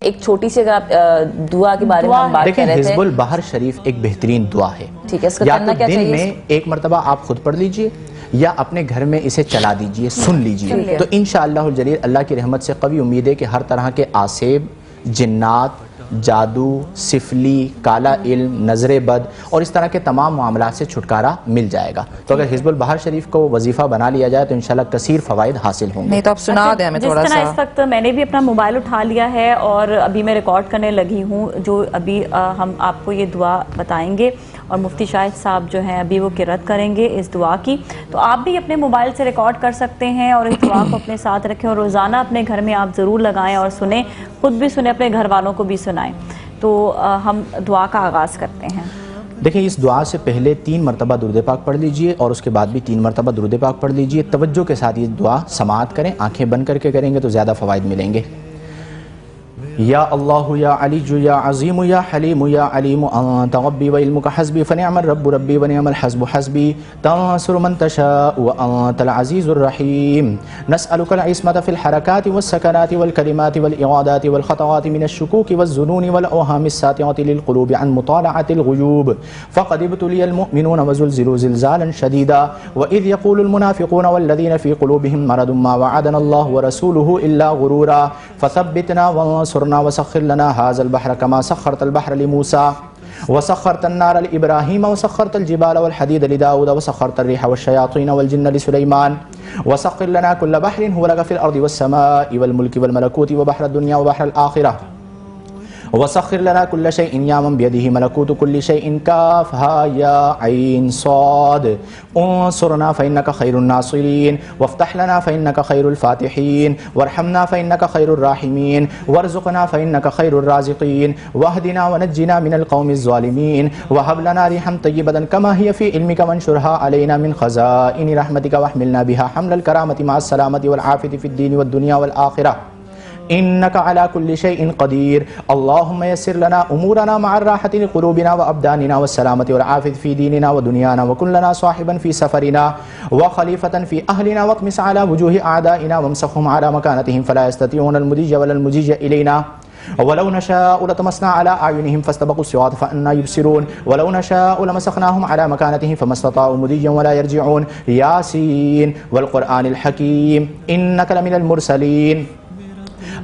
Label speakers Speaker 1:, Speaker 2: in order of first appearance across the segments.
Speaker 1: ایک چھوٹی سی دعا کے بارے میں ہم بات کر رہے تھے.
Speaker 2: حزب البحر شریف ایک بہترین دعا ہے.
Speaker 1: ٹھیک ہے, اس کا
Speaker 2: یا
Speaker 1: کرنا
Speaker 2: تو
Speaker 1: کیا
Speaker 2: دن
Speaker 1: چاہیے؟
Speaker 2: میں ایک مرتبہ آپ خود پڑھ لیجئے یا اپنے گھر میں اسے چلا دیجئے, سن لیجئے, تو انشاءاللہ الجلیل اللہ کی رحمت سے قوی امید ہے کہ ہر طرح کے آسیب, جنات, جادو, سفلی, کالا علم, نظر بد اور اس طرح کے تمام معاملات سے چھٹکارا مل جائے گا. تو اگر حزب البحر شریف کو وظیفہ بنا لیا جائے تو انشاءاللہ کثیر فوائد حاصل ہوں گے.
Speaker 3: نہیں تو آپ سنا دیں ہمیں تھوڑا سا.
Speaker 4: جس طرح اس وقت میں نے بھی اپنا موبائل اٹھا لیا ہے اور ابھی میں ریکارڈ کرنے لگی ہوں, جو ابھی ہم آپ کو یہ دعا بتائیں گے اور مفتی شاہد صاحب جو ہیں ابھی وہ قرأت کریں گے اس دعا کی, تو آپ بھی اپنے موبائل سے ریکارڈ کر سکتے ہیں اور اس دعا کو اپنے ساتھ رکھیں اور روزانہ اپنے گھر میں آپ ضرور لگائیں اور سنیں, خود بھی سنیں, اپنے گھر والوں کو بھی سنائیں. تو ہم دعا کا آغاز کرتے ہیں.
Speaker 2: دیکھیں اس دعا سے پہلے 3 مرتبہ درود پاک پڑھ لیجئے اور اس کے بعد بھی 3 مرتبہ درود پاک پڑھ لیجئے. توجہ کے ساتھ یہ دعا سماعت کریں, آنکھیں بند کر کے کریں گے تو زیادہ فوائد ملیں گے. یا اللہ یا علی یا عظیم یا حلیم یا علیم انت ربی و علمک حسبی فنعم الرب ربی ونعم الحسب حسبی تنصر من تشاء وانت العزیز الرحیم نسألک العصمت فی الحرکات والسکنات والکلمات والإرادات والخطوات من الشکوک والظنون والأوهام الساطعة للقلوب عن مطالعة الغیوب فقد ابتلی المؤمنون وزلزلوا زلزالا شدیدا وإذ يقول المنافقون والذین فی قلوبهم مرض ما وعدنا الله ورسوله إلا غرورا فثبتنا وانصرنا وسخر لنا هذا البحر كما سخرت البحر لموسى وسخرت النار لإبراهيم وسخرت الجبال والحديد لداود وسخرت الريح والشياطين والجن لسليمان وسخر لنا كل بحر هو لك في الأرض والسماء والملك والملكوت وبحر الدنيا وبحر الآخرة وسخر لنا كل شيء يا من بيده ملكوت كل شيء كافها يا عين صاد انصرنا فإنك خير الناصرين وافتح لنا فإنك خير الفاتحين وارحمنا فإنك خير الراحمين وارزقنا فإنك خير الرازقين واهدنا ونجنا من القوم الظالمين وهب لنا ريحا طيبة كما هي في علمك وانشرها علينا من خزائن رحمتك واحملنا بها حمل الكرامة مع السلامة والعافية في الدين والدنيا والآخرة إنك على كل شيء قدير اللهم يسر لنا أمورنا مع الراحة لقلوبنا وأبداننا والسلامة والعافية في ديننا ودنيانا وكن لنا صاحبا في سفرنا وخليفة في أهلنا واطمس على وجوه أعدائنا وامسخهم على مكانتهم فلا يستطيعون المضي ولا المجيء إلينا ولو نشاء لطمسنا على أعينهم فاستبقوا الصراط فأنا يبصرون ولو نشاء لمسخناهم على مكانتهم فما استطاعوا مضيا ولا يرجعون ياسين والقرآن الحكيم إنك لمن المرسلين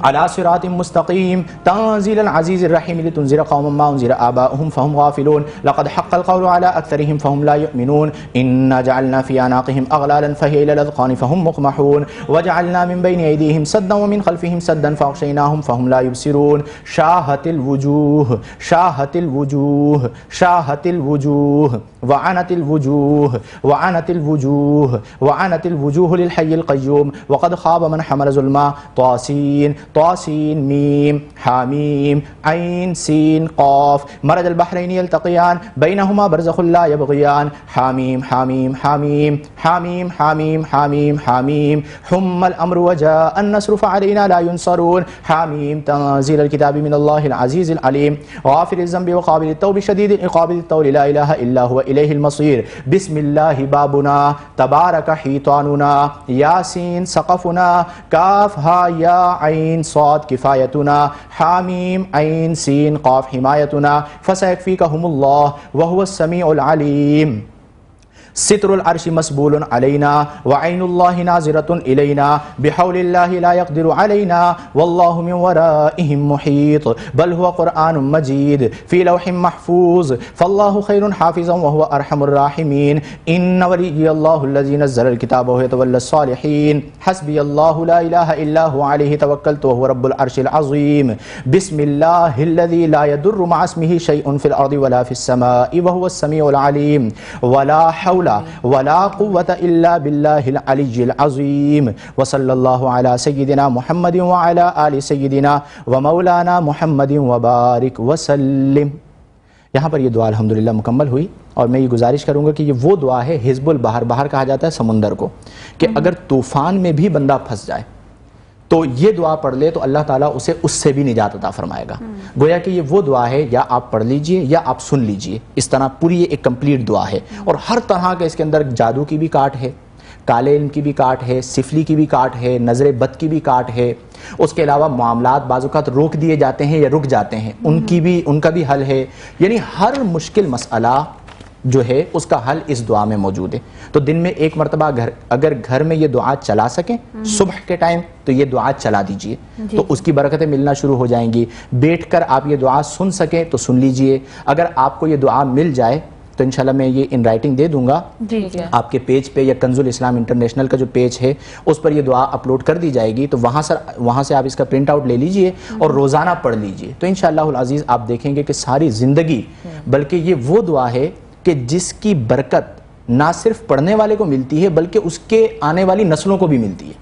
Speaker 2: على صراط مستقيم تنزيل العزيز الرحيم لتنذر قوما ما أنذر آباؤهم فهم غافلون لقد حق القول على أكثرهم فهم لا يؤمنون إنا جعلنا في أعناقهم أغلالا فهي إلى الأذقان فهم مقمحون وجعلنا من بين أيديهم سدا ومن خلفهم سدا فأغشيناهم فهم لا يبصرون شاهت الوجوه شاهت الوجوه شاهت الوجوه وعنت الوجوه وعنت الوجوه وعنت الوجوه للحي القيوم وقد خاب من حمل ظلما طاسين طاسين ميم حاميم عين سين قاف مرج البحرين يلتقيان بينهما برزخ لا يبغيان حاميم حاميم حاميم حاميم حاميم حاميم حاميم حم الأمر وجاء النصر فعلينا لا ينصرون حاميم تنزيل الكتاب من الله العزيز العليم غافر الذنب وقابل التوب شديد العقاب الطول لا إله إلا هو إليه المصير بسم الله بابنا تبارك حيطاننا ياسين سقفنا كاف ها يا عين صاد كفايتنا حاميم عين سين قاف حمايتنا فسيكفيكهم الله وهو السميع العليم ستر العرش مسبول علينا وعين الله ناظرة إلينا بحول الله لا يقدر علينا والله من ورائهم محيط بل هو قرآن مجيد في لوح محفوظ فالله خير حافظا وهو أرحم الراحمين إن ولي الله الذي نزل الكتاب وهو يتولى الصالحين حسبي الله لا إله إلا هو عليه توكلت وهو رب العرش العظيم بسم الله الذي لا يضر مع اسمه شيء في الأرض ولا في السماء وهو السميع العليم ولا حول ولا قوة إلا بالله العلي العظيم وصلى الله على سيدنا محمد وعلى آل سيدنا ومولانا محمد وبارك وسلم. یہاں پر یہ دعا الحمدللہ مکمل ہوئی اور میں یہ گزارش کروں گا کہ یہ وہ دعا ہے حزب البحر, بحر کہا جاتا ہے سمندر کو, کہ اگر طوفان میں بھی بندہ پھنس جائے تو یہ دعا پڑھ لے تو اللہ تعالیٰ اسے اس سے بھی نجات عطا فرمائے گا. گویا کہ یہ وہ دعا ہے, یا آپ پڑھ لیجئے یا آپ سن لیجئے, اس طرح پوری ایک کمپلیٹ دعا ہے اور ہر طرح کا اس کے اندر جادو کی بھی کاٹ ہے, کالے علم کی بھی کاٹ ہے, سفلی کی بھی کاٹ ہے, نظر بد کی بھی کاٹ ہے, اس کے علاوہ معاملات بعض اوقات روک دیے جاتے ہیں یا رک جاتے ہیں، ان کا بھی حل ہے. یعنی ہر مشکل مسئلہ جو ہے اس کا حل اس دعا میں موجود ہے. تو دن میں ایک مرتبہ اگر گھر میں یہ دعا چلا سکیں صبح کے ٹائم تو یہ دعا چلا دیجئے، تو اس کی برکتیں ملنا شروع ہو جائیں گی. بیٹھ کر آپ یہ دعا سن سکیں تو سن لیجئے. اگر آپ کو یہ دعا مل جائے تو انشاءاللہ میں یہ ان رائٹنگ دے دوں گا آپ کے پیج پہ، یا کنز الاسلام انٹرنیشنل کا جو پیج ہے اس پر یہ دعا اپلوڈ کر دی جائے گی. تو وہاں سے آپ اس کا پرنٹ آؤٹ لے لیجئے اور روزانہ پڑھ لیجئے. تو انشاءاللہ العزیز آپ دیکھیں گے کہ ساری زندگی، بلکہ یہ وہ دعا ہے کہ جس کی برکت نہ صرف پڑھنے والے کو ملتی ہے بلکہ اس کے آنے والی نسلوں کو بھی ملتی ہے.